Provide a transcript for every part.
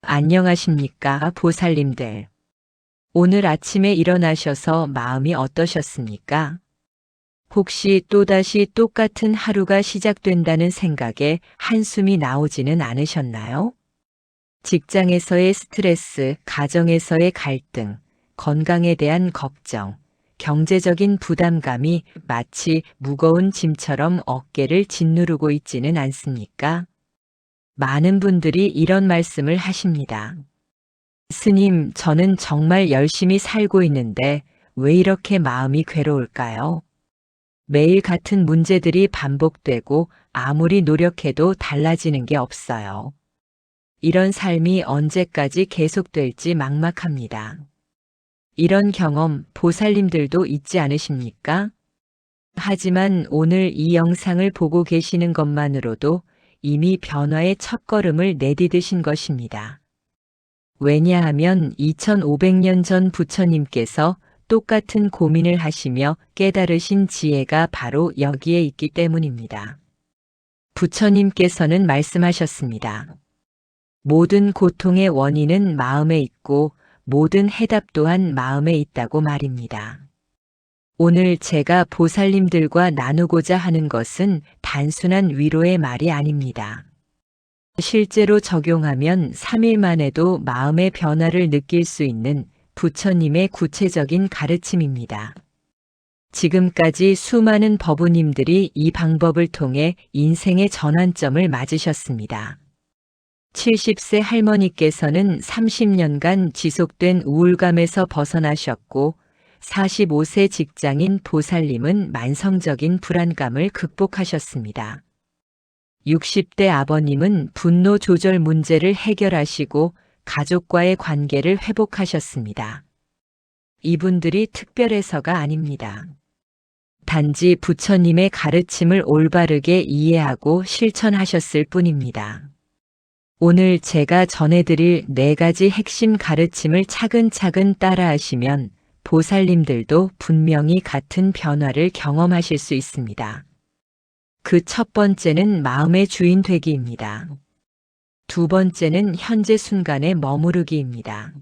안녕하십니까, 보살님들. 오늘 아침에 일어나셔서 마음이 어떠셨습니까? 혹시 또다시 똑같은 하루가 시작된다는 생각에 한숨이 나오지는 않으셨나요? 직장에서의 스트레스, 가정에서의 갈등, 건강에 대한 걱정, 경제적인 부담감이 마치 무거운 짐처럼 어깨를 짓누르고 있지는 않습니까? 많은 분들이 이런 말씀을 하십니다. 스님, 저는 정말 열심히 살고 있는데 왜 이렇게 마음이 괴로울까요? 매일 같은 문제들이 반복되고 아무리 노력해도 달라지는 게 없어요. 이런 삶이 언제까지 계속될지 막막합니다. 이런 경험 보살님들도 있지 않으십니까? 하지만 오늘 이 영상을 보고 계시는 것만으로도 이미 변화의 첫걸음을 내디디신 것입니다. 왜냐하면 2500년 전 부처님께서 똑같은 고민을 하시며 깨달으신 지혜가 바로 여기에 있기 때문입니다. 부처님께서는 말씀하셨습니다. 모든 고통의 원인은 마음에 있고 모든 해답 또한 마음에 있다고 말입니다. 오늘 제가 보살님들과 나누고자 하는 것은 단순한 위로의 말이 아닙니다. 실제로 적용하면 3일 만에도 마음의 변화를 느낄 수 있는 부처님의 구체적인 가르침입니다. 지금까지 수많은 법우님들이 이 방법을 통해 인생의 전환점을 맞으셨습니다. 70세 할머니께서는 30년간 지속된 우울감에서 벗어나셨고 45세 직장인 보살님은 만성적인 불안감을 극복하셨습니다. 60대 아버님은 분노 조절 문제를 해결하시고 가족과의 관계를 회복하셨습니다. 이분들이 특별해서가 아닙니다. 단지 부처님의 가르침을 올바르게 이해하고 실천하셨을 뿐입니다. 오늘 제가 전해드릴 4가지 핵심 가르침을 차근차근 따라하시면 보살님들도 분명히 같은 변화를 경험하실 수 있습니다. 그 첫 번째는 마음의 주인 되기입니다. 두 번째는 현재 순간에 머무르기입니다.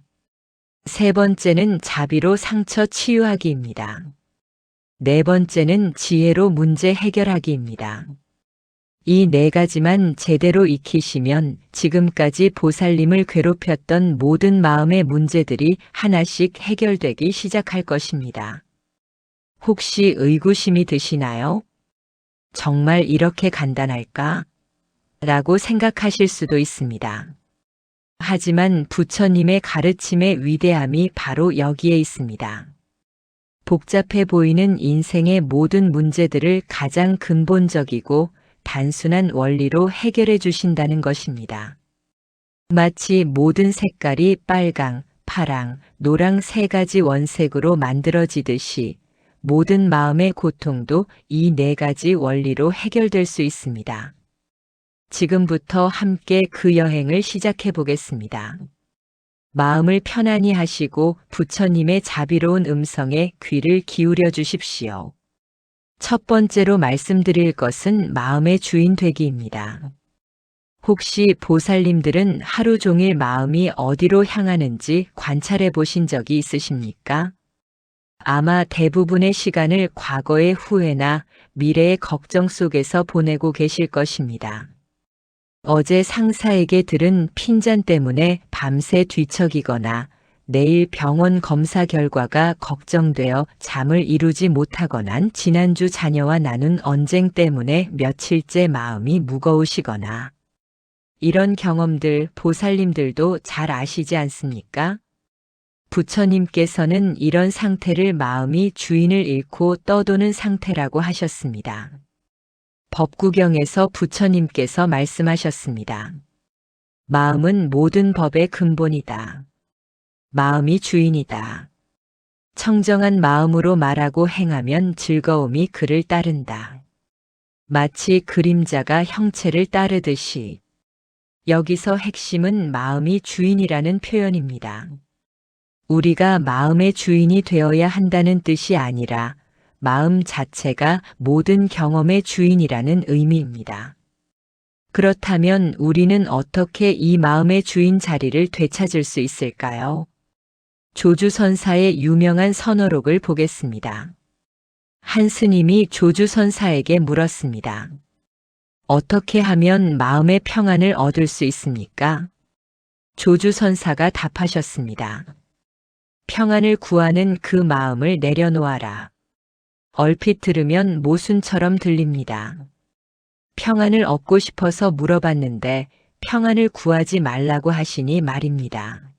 세 번째는 자비로 상처 치유하기입니다. 네 번째는 지혜로 문제 해결하기입니다. 이 4가지만 제대로 익히시면 지금까지 보살님을 괴롭혔던 모든 마음의 문제들이 하나씩 해결되기 시작할 것입니다. 혹시 의구심이 드시나요? 정말 이렇게 간단할까? 라고 생각하실 수도 있습니다. 하지만 부처님의 가르침의 위대함이 바로 여기에 있습니다. 복잡해 보이는 인생의 모든 문제들을 가장 근본적이고 단순한 원리로 해결해 주신다는 것입니다. 마치 모든 색깔이 빨강, 파랑, 노랑 3가지 원색으로 만들어지듯이 모든 마음의 고통도 이 4가지 원리로 해결될 수 있습니다. 지금부터 함께 그 여행을 시작해 보겠습니다. 마음을 편안히 하시고 부처님의 자비로운 음성에 귀를 기울여 주십시오. 첫 번째로 말씀드릴 것은 마음의 주인 되기입니다. 혹시 보살님들은 하루 종일 마음이 어디로 향하는지 관찰해 보신 적이 있으십니까? 아마 대부분의 시간을 과거의 후회나 미래의 걱정 속에서 보내고 계실 것입니다. 어제 상사에게 들은 핀잔 때문에 밤새 뒤척이거나 내일 병원 검사 결과가 걱정되어 잠을 이루지 못하거나 지난주 자녀와 나눈 언쟁 때문에 며칠째 마음이 무거우시거나 이런 경험들 보살님들도 잘 아시지 않습니까? 부처님께서는 이런 상태를 마음이 주인을 잃고 떠도는 상태라고 하셨습니다. 법구경에서 부처님께서 말씀하셨습니다. 마음은 모든 법의 근본이다. 마음이 주인이다. 청정한 마음으로 말하고 행하면 즐거움이 그를 따른다. 마치 그림자가 형체를 따르듯이. 여기서 핵심은 마음이 주인이라는 표현입니다. 우리가 마음의 주인이 되어야 한다는 뜻이 아니라 마음 자체가 모든 경험의 주인이라는 의미입니다. 그렇다면 우리는 어떻게 이 마음의 주인 자리를 되찾을 수 있을까요? 조주선사의 유명한 선어록을 보겠습니다. 한 스님이 조주선사에게 물었습니다. 어떻게 하면 마음의 평안을 얻을 수 있습니까? 조주선사가 답하셨습니다. 평안을 구하는 그 마음을 내려놓아라. 얼핏 들으면 모순처럼 들립니다. 평안을 얻고 싶어서 물어봤는데 평안을 구하지 말라고 하시니 말입니다.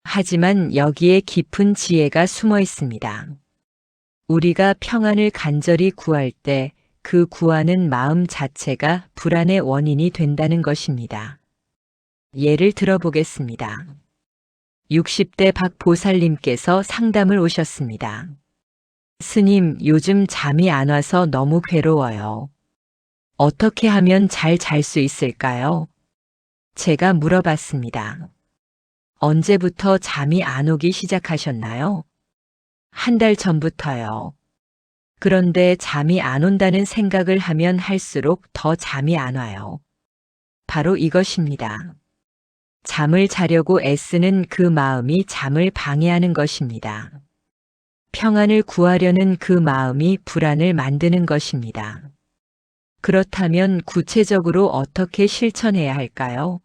하지만 여기에 깊은 지혜가 숨어 있습니다. 우리가 평안을 간절히 구할 때 그 구하는 마음 자체가 불안의 원인이 된다는 것입니다. 예를 들어보겠습니다. 60대 박 보살님께서 상담을 오셨습니다. 스님, 요즘 잠이 안 와서 너무 괴로워요. 어떻게 하면 잘 잘 수 있을까요? 제가 물어봤습니다. 언제부터 잠이 안 오기 시작하셨나요? 한 달 전부터요. 그런데 잠이 안 온다는 생각을 하면 할수록 더 잠이 안 와요. 바로 이것입니다. 잠을 자려고 애쓰는 그 마음이 잠을 방해하는 것입니다. 평안을 구하려는 그 마음이 불안을 만드는 것입니다. 그렇다면 구체적으로 어떻게 실천해야 할까요?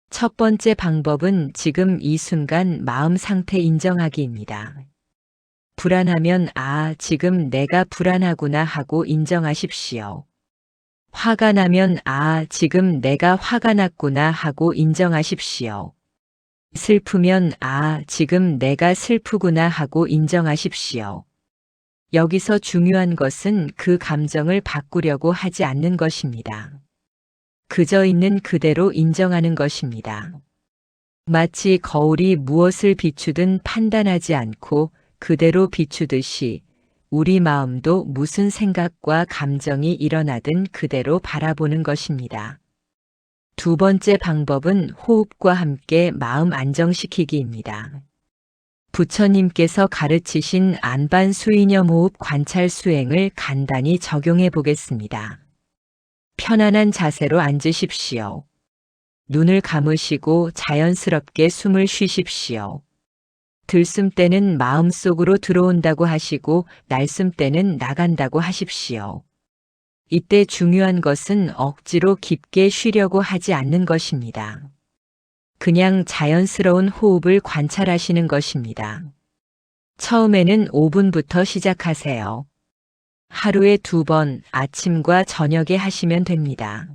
첫 번째 방법은 지금 이 순간 마음 상태 인정하기입니다. 불안하면 지금 내가 불안하구나 하고 인정하십시오. 화가 나면 지금 내가 화가 났구나 하고 인정하십시오. 슬프면 지금 내가 슬프구나 하고 인정하십시오. 여기서 중요한 것은 그 감정을 바꾸려고 하지 않는 것입니다. 그저 있는 그대로 인정하는 것입니다. 마치 거울이 무엇을 비추든 판단하지 않고 그대로 비추듯이 우리 마음도 무슨 생각과 감정이 일어나든 그대로 바라보는 것입니다. 두 번째 방법은 호흡과 함께 마음 안정시키기입니다. 부처님께서 가르치신 안반수이념 호흡 관찰 수행을 간단히 적용해 보겠습니다. 편안한 자세로 앉으십시오. 눈을 감으시고 자연스럽게 숨을 쉬십시오. 들숨 때는 마음속으로 들어온다고 하시고 날숨 때는 나간다고 하십시오. 이때 중요한 것은 억지로 깊게 쉬려고 하지 않는 것입니다. 그냥 자연스러운 호흡을 관찰하시는 것입니다. 처음에는 5분부터 시작하세요. 하루에 2번 아침과 저녁에 하시면 됩니다.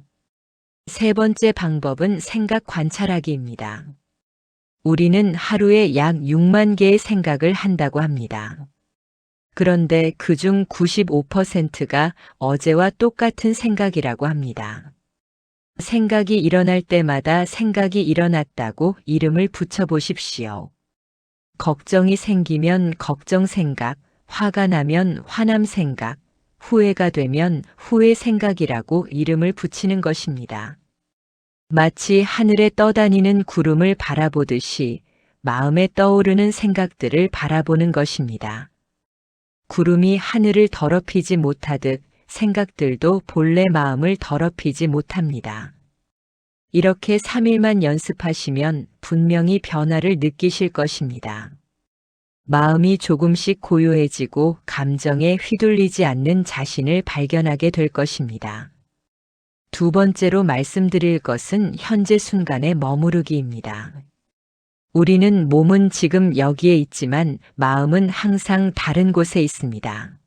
세 번째 방법은 생각 관찰하기입니다. 우리는 하루에 약 6만 개의 생각을 한다고 합니다. 그런데 그중 95%가 어제와 똑같은 생각이라고 합니다. 생각이 일어날 때마다 생각이 일어났다고 이름을 붙여보십시오. 걱정이 생기면 걱정 생각, 화가 나면 화남 생각, 후회가 되면 후회 생각이라고 이름을 붙이는 것입니다. 마치 하늘에 떠다니는 구름을 바라보듯이 마음에 떠오르는 생각들을 바라보는 것입니다. 구름이 하늘을 더럽히지 못하듯 생각들도 본래 마음을 더럽히지 못합니다. 이렇게 3일만 연습하시면 분명히 변화를 느끼실 것입니다. 마음이 조금씩 고요해지고 감정에 휘둘리지 않는 자신을 발견하게 될 것입니다. 두 번째로 말씀드릴 것은 현재 순간에 머무르기입니다. 우리는 몸은 지금 여기에 있지만 마음은 항상 다른 곳에 있습니다.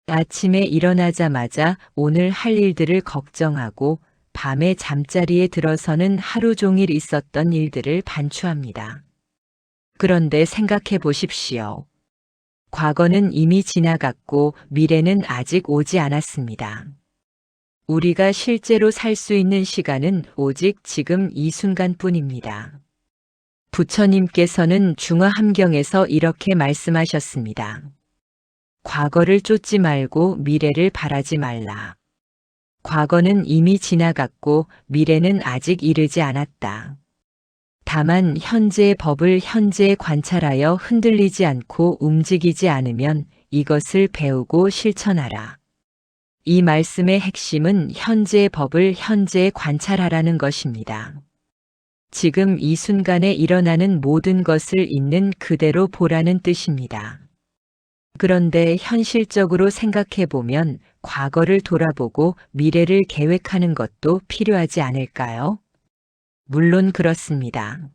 아침에 일어나자마자 오늘 할 일들을 걱정하고 밤에 잠자리에 들어서는 하루 종일 있었던 일들을 반추합니다. 그런데 생각해 보십시오. 과거는 이미 지나갔고 미래는 아직 오지 않았습니다. 우리가 실제로 살 수 있는 시간은 오직 지금 이 순간뿐입니다. 부처님께서는 중화함경에서 이렇게 말씀하셨습니다. 과거를 쫓지 말고 미래를 바라지 말라. 과거는 이미 지나갔고 미래는 아직 이르지 않았다. 다만 현재의 법을 현재에 관찰하여 흔들리지 않고 움직이지 않으면 이것을 배우고 실천하라. 이 말씀의 핵심은 현재의 법을 현재에 관찰하라는 것입니다. 지금 이 순간에 일어나는 모든 것을 있는 그대로 보라는 뜻입니다. 그런데 현실적으로 생각해 보면 과거를 돌아보고 미래를 계획하는 것도 필요하지 않을까요? 물론 그렇습니다.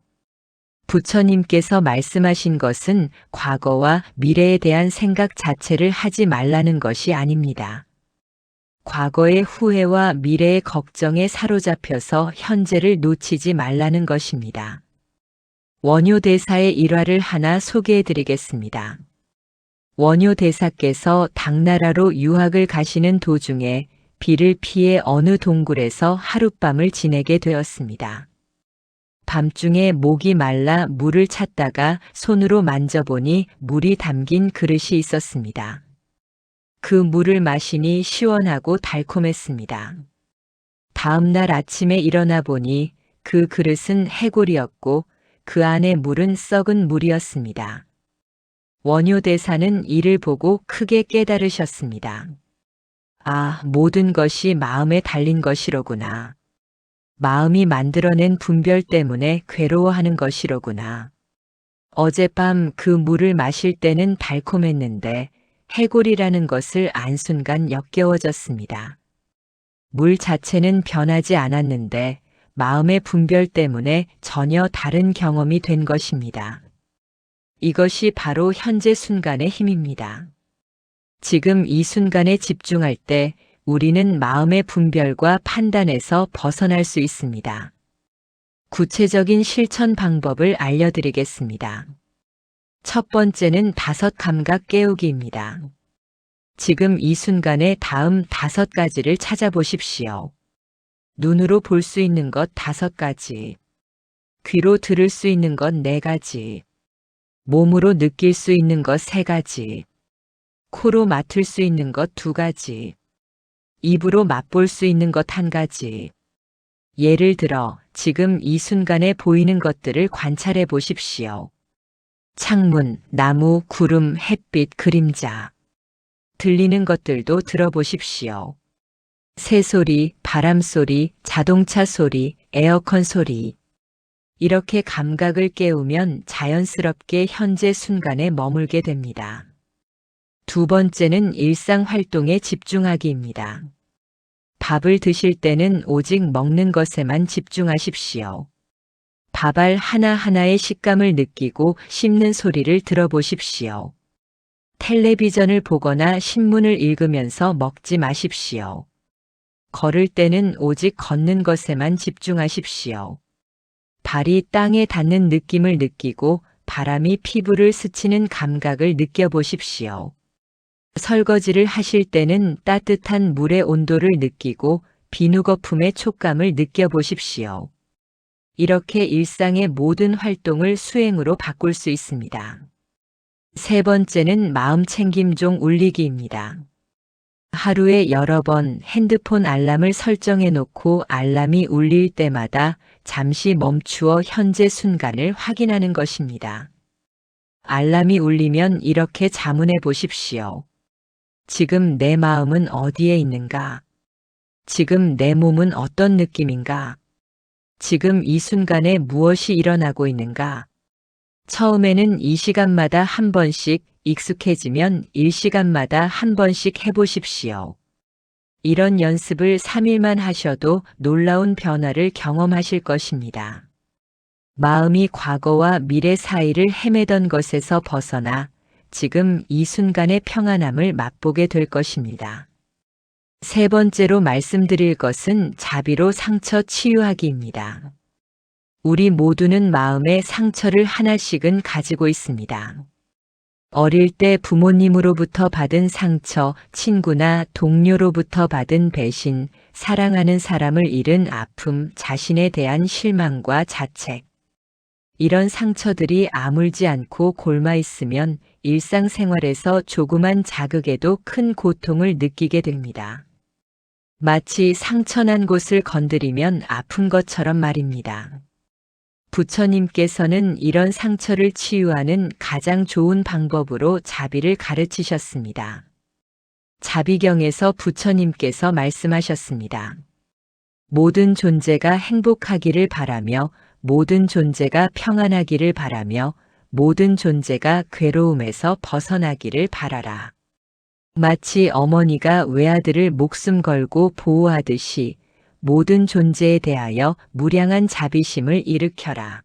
부처님께서 말씀하신 것은 과거와 미래에 대한 생각 자체를 하지 말라는 것이 아닙니다. 과거의 후회와 미래의 걱정에 사로잡혀서 현재를 놓치지 말라는 것입니다. 원효 대사의 일화를 하나 소개해 드리겠습니다. 원효 대사께서 당나라로 유학을 가시는 도중에 비를 피해 어느 동굴에서 하룻밤을 지내게 되었습니다. 밤중에 목이 말라 물을 찾다가 손으로 만져보니 물이 담긴 그릇이 있었습니다. 그 물을 마시니 시원하고 달콤했습니다. 다음 날 아침에 일어나 보니 그 그릇은 해골이었고 그 안의 물은 썩은 물이었습니다. 원효 대사는 이를 보고 크게 깨달으셨습니다. 아, 모든 것이 마음에 달린 것이로구나. 마음이 만들어낸 분별 때문에 괴로워하는 것이로구나. 어젯밤 그 물을 마실 때는 달콤했는데 해골이라는 것을 안 순간 역겨워졌습니다. 물 자체는 변하지 않았는데 마음의 분별 때문에 전혀 다른 경험이 된 것입니다. 이것이 바로 현재 순간의 힘입니다. 지금 이 순간에 집중할 때 우리는 마음의 분별과 판단에서 벗어날 수 있습니다. 구체적인 실천 방법을 알려드리겠습니다. 첫 번째는 5감각 깨우기입니다. 지금 이 순간에 다음 5가지를 찾아보십시오. 눈으로 볼 수 있는 것 5가지, 귀로 들을 수 있는 것 4가지, 몸으로 느낄 수 있는 것 3가지, 코로 맡을 수 있는 것 2가지, 입으로 맛볼 수 있는 것 1가지. 예를 들어 지금 이 순간에 보이는 것들을 관찰해 보십시오. 창문, 나무, 구름, 햇빛, 그림자. 들리는 것들도 들어보십시오. 새소리, 바람소리, 자동차 소리, 에어컨 소리. 이렇게 감각을 깨우면 자연스럽게 현재 순간에 머물게 됩니다. 두 번째는 일상 활동에 집중하기입니다. 밥을 드실 때는 오직 먹는 것에만 집중하십시오. 밥알 하나하나의 식감을 느끼고 씹는 소리를 들어보십시오. 텔레비전을 보거나 신문을 읽으면서 먹지 마십시오. 걸을 때는 오직 걷는 것에만 집중하십시오. 발이 땅에 닿는 느낌을 느끼고 바람이 피부를 스치는 감각을 느껴보십시오. 설거지를 하실 때는 따뜻한 물의 온도를 느끼고 비누거품의 촉감을 느껴보십시오. 이렇게 일상의 모든 활동을 수행으로 바꿀 수 있습니다. 세 번째는 마음 챙김종 울리기입니다. 하루에 여러 번 핸드폰 알람을 설정해 놓고 알람이 울릴 때마다 잠시 멈추어 현재 순간을 확인하는 것입니다. 알람이 울리면 이렇게 자문해 보십시오. 지금 내 마음은 어디에 있는가? 지금 내 몸은 어떤 느낌인가? 지금 이 순간에 무엇이 일어나고 있는가? 처음에는 이 시간마다 한 번씩, 익숙해지면 1시간마다 한 번씩 해보십시오. 이런 연습을 3일만 하셔도 놀라운 변화를 경험하실 것입니다. 마음이 과거와 미래 사이를 헤매던 것에서 벗어나 지금 이 순간의 평안함을 맛보게 될 것입니다. 세 번째로 말씀드릴 것은 자비로 상처 치유하기입니다. 우리 모두는 마음의 상처를 하나씩은 가지고 있습니다. 어릴 때 부모님으로부터 받은 상처, 친구나 동료로부터 받은 배신, 사랑하는 사람을 잃은 아픔, 자신에 대한 실망과 자책. 이런 상처들이 아물지 않고 골마 있으면 일상생활에서 조그만 자극에도 큰 고통을 느끼게 됩니다. 마치 상처난 곳을 건드리면 아픈 것처럼 말입니다. 부처님께서는 이런 상처를 치유하는 가장 좋은 방법으로 자비를 가르치셨습니다. 자비경에서 부처님께서 말씀하셨습니다. 모든 존재가 행복하기를 바라며 모든 존재가 평안하기를 바라며 모든 존재가 괴로움에서 벗어나기를 바라라. 마치 어머니가 외아들을 목숨 걸고 보호하듯이 모든 존재에 대하여 무량한 자비심을 일으켜라.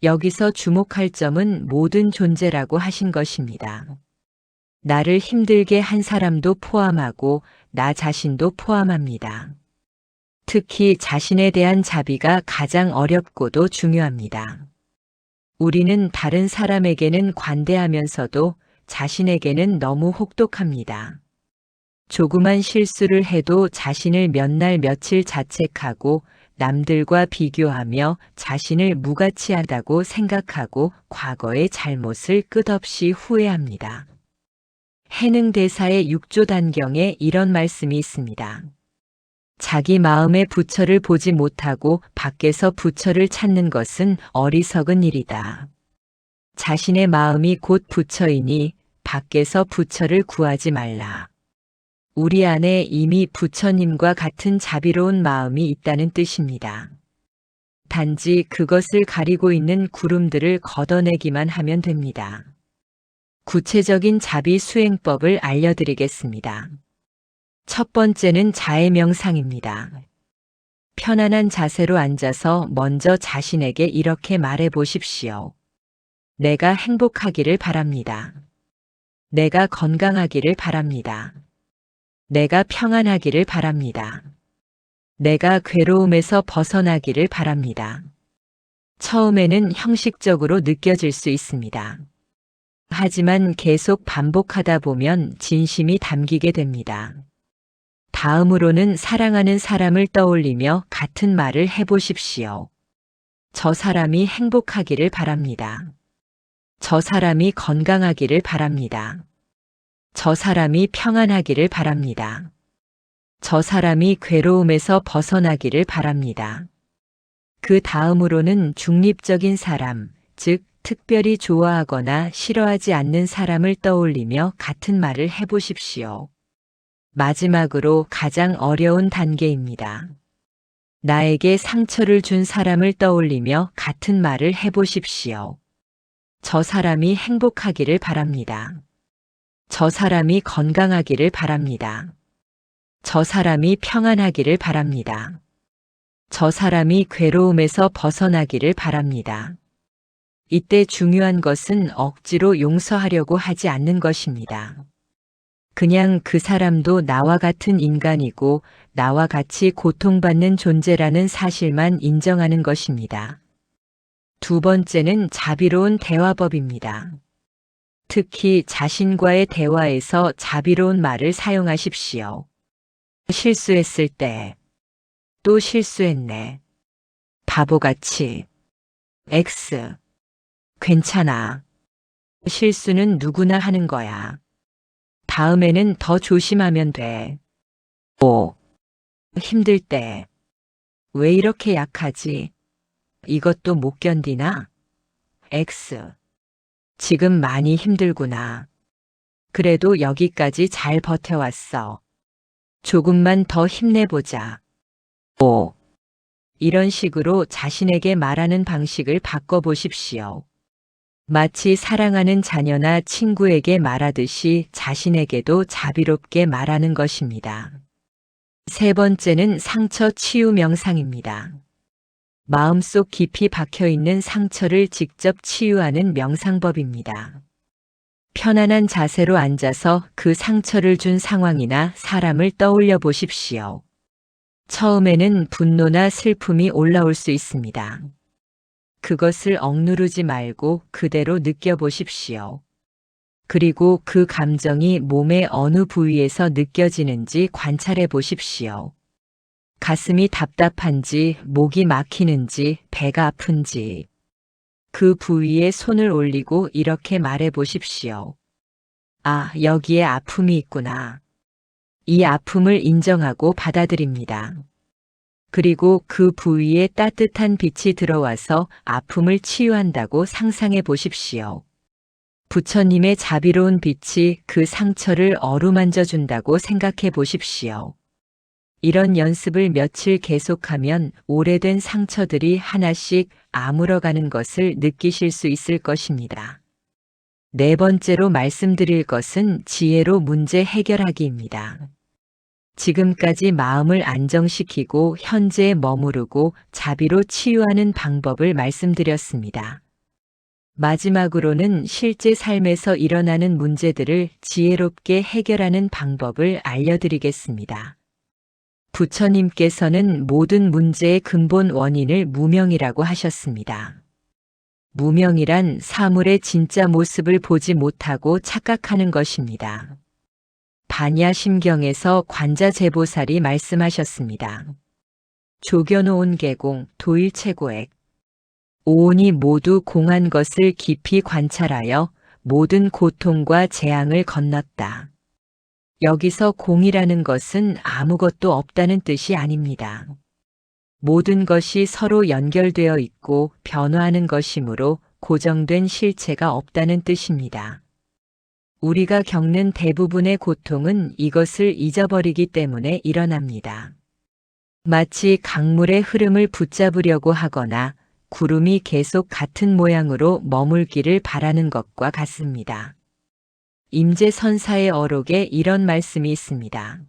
여기서 주목할 점은 모든 존재라고 하신 것입니다. 나를 힘들게 한 사람도 포함하고 나 자신도 포함합니다. 특히 자신에 대한 자비가 가장 어렵고도 중요합니다. 우리는 다른 사람에게는 관대하면서도 자신에게는 너무 혹독합니다. 조그만 실수를 해도 자신을 몇 날 며칠 자책하고 남들과 비교하며 자신을 무가치하다고 생각하고 과거의 잘못을 끝없이 후회합니다. 해능대사의 6조 단경에 이런 말씀이 있습니다. 자기 마음의 부처를 보지 못하고 밖에서 부처를 찾는 것은 어리석은 일이다. 자신의 마음이 곧 부처이니 밖에서 부처를 구하지 말라. 우리 안에 이미 부처님과 같은 자비로운 마음이 있다는 뜻입니다. 단지 그것을 가리고 있는 구름들을 걷어내기만 하면 됩니다. 구체적인 자비 수행법을 알려드리겠습니다. 첫 번째는 자해 명상입니다. 편안한 자세로 앉아서 먼저 자신에게 이렇게 말해 보십시오. 내가 행복하기를 바랍니다. 내가 건강하기를 바랍니다. 내가 평안하기를 바랍니다. 내가 괴로움에서 벗어나기를 바랍니다. 처음에는 형식적으로 느껴질 수 있습니다. 하지만 계속 반복하다 보면 진심이 담기게 됩니다. 다음으로는 사랑하는 사람을 떠올리며 같은 말을 해보십시오. 저 사람이 행복하기를 바랍니다. 저 사람이 건강하기를 바랍니다. 저 사람이 평안하기를 바랍니다. 저 사람이 괴로움에서 벗어나기를 바랍니다. 그 다음으로는 중립적인 사람, 즉 특별히 좋아하거나 싫어하지 않는 사람을 떠올리며 같은 말을 해보십시오. 마지막으로 가장 어려운 단계입니다. 나에게 상처를 준 사람을 떠올리며 같은 말을 해보십시오. 저 사람이 행복하기를 바랍니다. 저 사람이 건강하기를 바랍니다. 저 사람이 평안하기를 바랍니다. 저 사람이 괴로움에서 벗어나기를 바랍니다. 이때 중요한 것은 억지로 용서하려고 하지 않는 것입니다. 그냥 그 사람도 나와 같은 인간이고 나와 같이 고통받는 존재라는 사실만 인정하는 것입니다. 두 번째는 자비로운 대화법입니다. 특히 자신과의 대화에서 자비로운 말을 사용하십시오. 실수했을 때, 또 실수했네. 바보같이. X. 괜찮아. 실수는 누구나 하는 거야. 다음에는 더 조심하면 돼. 5. 힘들 때. 왜 이렇게 약하지? 이것도 못 견디나? X. 지금 많이 힘들구나. 그래도 여기까지 잘 버텨왔어. 조금만 더 힘내보자. 5. 이런 식으로 자신에게 말하는 방식을 바꿔보십시오. 마치 사랑하는 자녀나 친구에게 말하듯이 자신에게도 자비롭게 말하는 것입니다. 세 번째는 상처 치유 명상입니다. 마음속 깊이 박혀있는 상처를 직접 치유하는 명상법입니다. 편안한 자세로 앉아서 그 상처를 준 상황이나 사람을 떠올려 보십시오. 처음에는 분노나 슬픔이 올라올 수 있습니다. 그것을 억누르지 말고 그대로 느껴보십시오. 그리고 그 감정이 몸의 어느 부위에서 느껴지는지 관찰해 보십시오. 가슴이 답답한지, 목이 막히는지, 배가 아픈지. 그 부위에 손을 올리고 이렇게 말해 보십시오. 아, 여기에 아픔이 있구나. 이 아픔을 인정하고 받아들입니다. 그리고 그 부위에 따뜻한 빛이 들어와서 아픔을 치유한다고 상상해 보십시오. 부처님의 자비로운 빛이 그 상처를 어루만져 준다고 생각해 보십시오. 이런 연습을 며칠 계속하면 오래된 상처들이 하나씩 아물어가는 것을 느끼실 수 있을 것입니다. 네 번째로 말씀드릴 것은 지혜로 문제 해결하기입니다. 지금까지 마음을 안정시키고 현재에 머무르고 자비로 치유하는 방법을 말씀드렸습니다. 마지막으로는 실제 삶에서 일어나는 문제들을 지혜롭게 해결하는 방법을 알려드리겠습니다. 부처님께서는 모든 문제의 근본 원인을 무명이라고 하셨습니다. 무명이란 사물의 진짜 모습을 보지 못하고 착각하는 것입니다. 반야심경에서 관자재보살이 말씀하셨습니다. 조견오온 개공 도일체고액 오온이 모두 공한 것을 깊이 관찰하여 모든 고통과 재앙을 건넜다. 여기서 공이라는 것은 아무것도 없다는 뜻이 아닙니다. 모든 것이 서로 연결되어 있고 변화하는 것이므로 고정된 실체가 없다는 뜻입니다. 우리가 겪는 대부분의 고통은 이것을 잊어버리기 때문에 일어납니다. 마치 강물의 흐름을 붙잡으려고 하거나 구름이 계속 같은 모양으로 머물기를 바라는 것과 같습니다. 임재선사의 어록에 이런 말씀이 있습니다.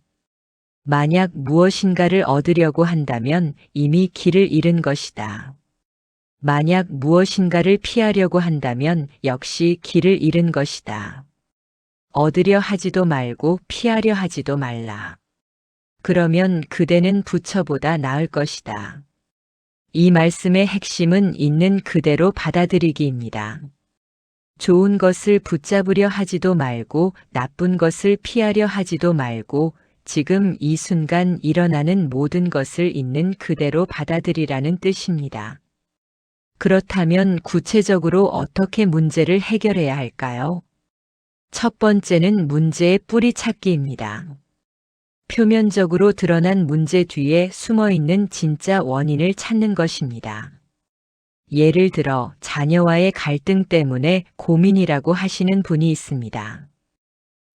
만약 무엇인가를 얻으려고 한다면 이미 길을 잃은 것이다. 만약 무엇인가를 피하려고 한다면 역시 길을 잃은 것이다. 얻으려 하지도 말고 피하려 하지도 말라. 그러면 그대는 부처보다 나을 것이다. 이 말씀의 핵심은 있는 그대로 받아들이기입니다. 좋은 것을 붙잡으려 하지도 말고 나쁜 것을 피하려 하지도 말고 지금 이 순간 일어나는 모든 것을 있는 그대로 받아들이라는 뜻입니다. 그렇다면 구체적으로 어떻게 문제를 해결해야 할까요? 첫 번째는 문제의 뿌리 찾기입니다. 표면적으로 드러난 문제 뒤에 숨어 있는 진짜 원인을 찾는 것입니다. 예를 들어 자녀와의 갈등 때문에 고민이라고 하시는 분이 있습니다.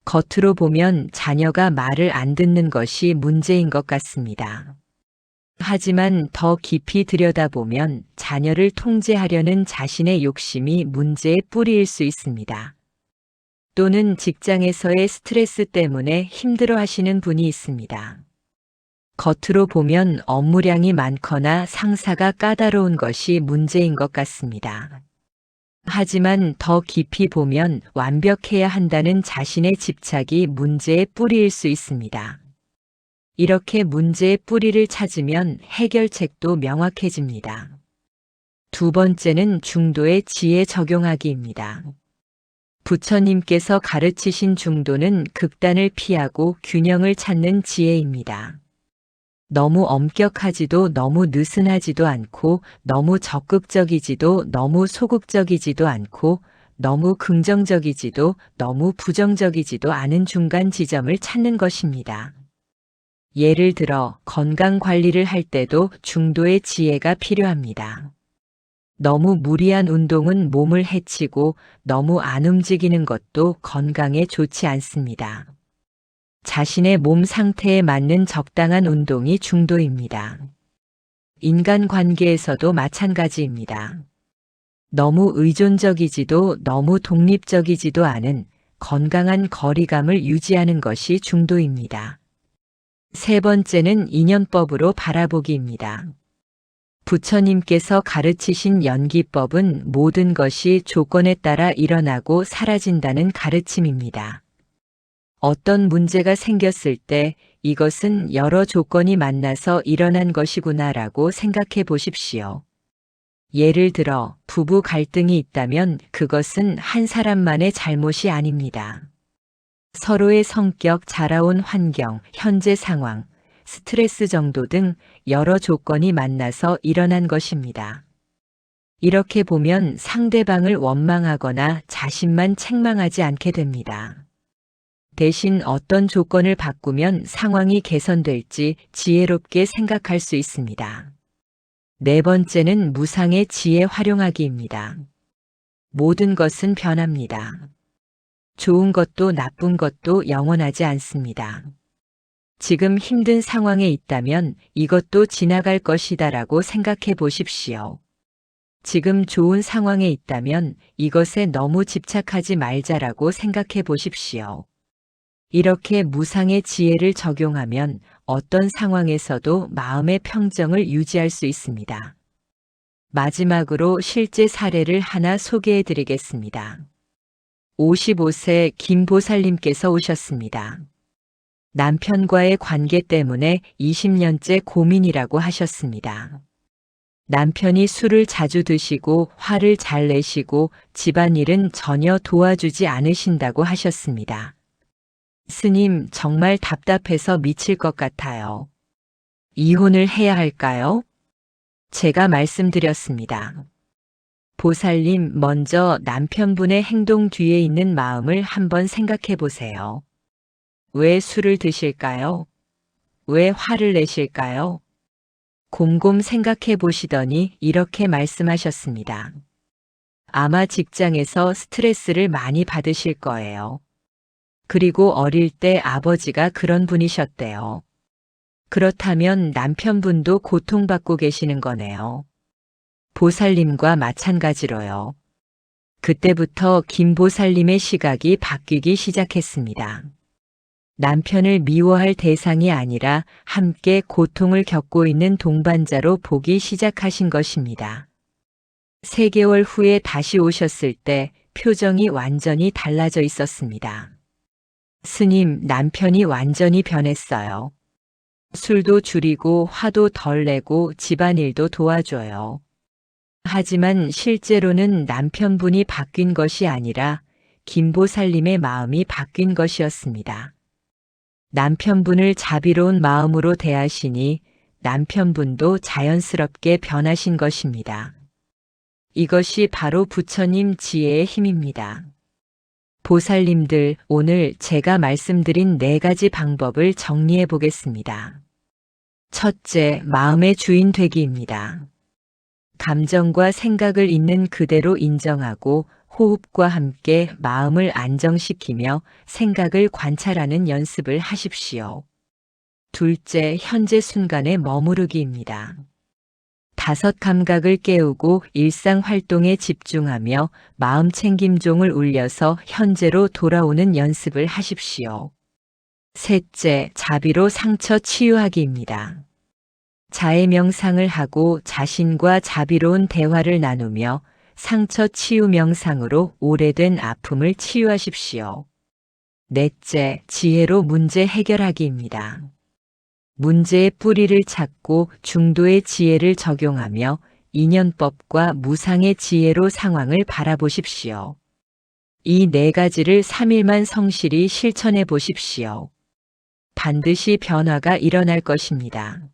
겉으로 보면 자녀가 말을 안 듣는 것이 문제인 것 같습니다. 하지만 더 깊이 들여다보면 자녀를 통제하려는 자신의 욕심이 문제의 뿌리일 수 있습니다. 또는 직장에서의 스트레스 때문에 힘들어 하시는 분이 있습니다. 겉으로 보면 업무량이 많거나 상사가 까다로운 것이 문제인 것 같습니다. 하지만 더 깊이 보면 완벽해야 한다는 자신의 집착이 문제의 뿌리일 수 있습니다. 이렇게 문제의 뿌리를 찾으면 해결책도 명확해집니다. 두 번째는 중도의 지혜 적용하기입니다. 부처님께서 가르치신 중도는 극단을 피하고 균형을 찾는 지혜입니다. 너무 엄격하지도 너무 느슨하지도 않고 너무 적극적이지도 너무 소극적이지도 않고 너무 긍정적이지도 너무 부정적이지도 않은 중간 지점을 찾는 것입니다. 예를 들어 건강 관리를 할 때도 중도의 지혜가 필요합니다. 너무 무리한 운동은 몸을 해치고 너무 안 움직이는 것도 건강에 좋지 않습니다. 자신의 몸 상태에 맞는 적당한 운동이 중도입니다. 인간관계에서도 마찬가지입니다. 너무 의존적이지도 너무 독립적이지도 않은 건강한 거리감을 유지하는 것이 중도입니다. 세 번째는 인연법으로 바라보기입니다. 부처님께서 가르치신 연기법은 모든 것이 조건에 따라 일어나고 사라진다는 가르침입니다. 어떤 문제가 생겼을 때 이것은 여러 조건이 만나서 일어난 것이구나라고 생각해 보십시오. 예를 들어 부부 갈등이 있다면 그것은 한 사람만의 잘못이 아닙니다. 서로의 성격, 자라온 환경, 현재 상황, 스트레스 정도 등 여러 조건이 만나서 일어난 것입니다. 이렇게 보면 상대방을 원망하거나 자신만 책망하지 않게 됩니다. 대신 어떤 조건을 바꾸면 상황이 개선될지 지혜롭게 생각할 수 있습니다. 네 번째는 무상의 지혜 활용하기입니다. 모든 것은 변합니다. 좋은 것도 나쁜 것도 영원하지 않습니다. 지금 힘든 상황에 있다면 이것도 지나갈 것이다라고 생각해 보십시오. 지금 좋은 상황에 있다면 이것에 너무 집착하지 말자라고 생각해 보십시오. 이렇게 무상의 지혜를 적용하면 어떤 상황에서도 마음의 평정을 유지할 수 있습니다. 마지막으로 실제 사례를 하나 소개해 드리겠습니다. 55세 김보살님께서 오셨습니다. 남편과의 관계 때문에 20년째 고민이라고 하셨습니다. 남편이 술을 자주 드시고 화를 잘 내시고 집안일은 전혀 도와주지 않으신다고 하셨습니다. 스님, 정말 답답해서 미칠 것 같아요. 이혼을 해야 할까요? 제가 말씀드렸습니다. 보살님, 먼저 남편분의 행동 뒤에 있는 마음을 한번 생각해 보세요. 왜 술을 드실까요? 왜 화를 내실까요? 곰곰 생각해 보시더니 이렇게 말씀하셨습니다. 아마 직장에서 스트레스를 많이 받으실 거예요. 그리고 어릴 때 아버지가 그런 분이셨대요. 그렇다면 남편분도 고통받고 계시는 거네요. 보살님과 마찬가지로요. 그때부터 김보살님의 시각이 바뀌기 시작했습니다. 남편을 미워할 대상이 아니라 함께 고통을 겪고 있는 동반자로 보기 시작하신 것입니다. 3개월 후에 다시 오셨을 때 표정이 완전히 달라져 있었습니다. 스님, 남편이 완전히 변했어요. 술도 줄이고 화도 덜 내고 집안일도 도와줘요. 하지만 실제로는 남편분이 바뀐 것이 아니라 김보살님의 마음이 바뀐 것이었습니다. 남편분을 자비로운 마음으로 대하시니 남편분도 자연스럽게 변하신 것입니다. 이것이 바로 부처님 지혜의 힘입니다. 보살님들, 오늘 제가 말씀드린 4가지 방법을 정리해 보겠습니다. 첫째, 마음의 주인 되기입니다. 감정과 생각을 있는 그대로 인정하고 호흡과 함께 마음을 안정시키며 생각을 관찰하는 연습을 하십시오. 둘째, 현재 순간에 머무르기입니다. 5 감각을 깨우고 일상 활동에 집중하며 마음 챙김종을 울려서 현재로 돌아오는 연습을 하십시오. 셋째, 자비로 상처 치유하기입니다. 자해 명상을 하고 자신과 자비로운 대화를 나누며 상처 치유 명상으로 오래된 아픔을 치유하십시오. 넷째, 지혜로 문제 해결하기입니다. 문제의 뿌리를 찾고 중도의 지혜를 적용하며 인연법과 무상의 지혜로 상황을 바라보십시오. 이 4가지를 3일만 성실히 실천해 보십시오. 반드시 변화가 일어날 것입니다.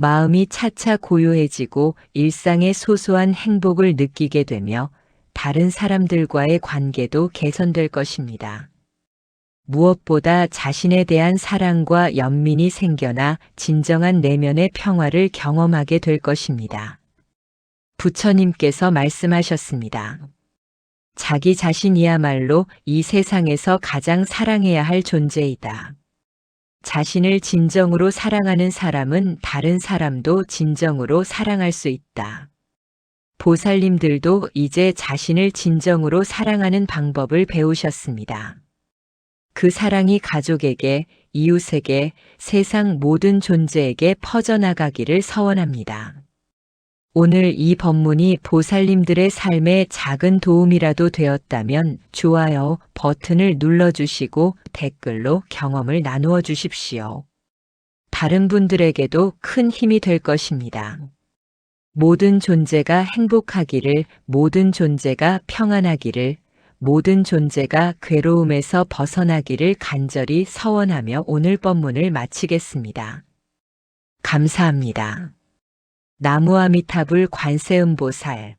마음이 차차 고요해지고 일상의 소소한 행복을 느끼게 되며 다른 사람들과의 관계도 개선될 것입니다. 무엇보다 자신에 대한 사랑과 연민이 생겨나 진정한 내면의 평화를 경험하게 될 것입니다. 부처님께서 말씀하셨습니다. 자기 자신이야말로 이 세상에서 가장 사랑해야 할 존재이다. 자신을 진정으로 사랑하는 사람은 다른 사람도 진정으로 사랑할 수 있다. 보살님들도 이제 자신을 진정으로 사랑하는 방법을 배우셨습니다. 그 사랑이 가족에게, 이웃에게, 세상 모든 존재에게 퍼져나가기를 서원합니다. 오늘 이 법문이 보살님들의 삶에 작은 도움이라도 되었다면 좋아요 버튼을 눌러주시고 댓글로 경험을 나누어 주십시오. 다른 분들에게도 큰 힘이 될 것입니다. 모든 존재가 행복하기를, 모든 존재가 평안하기를, 모든 존재가 괴로움에서 벗어나기를 간절히 서원하며 오늘 법문을 마치겠습니다. 감사합니다. 나무아미타불 관세음보살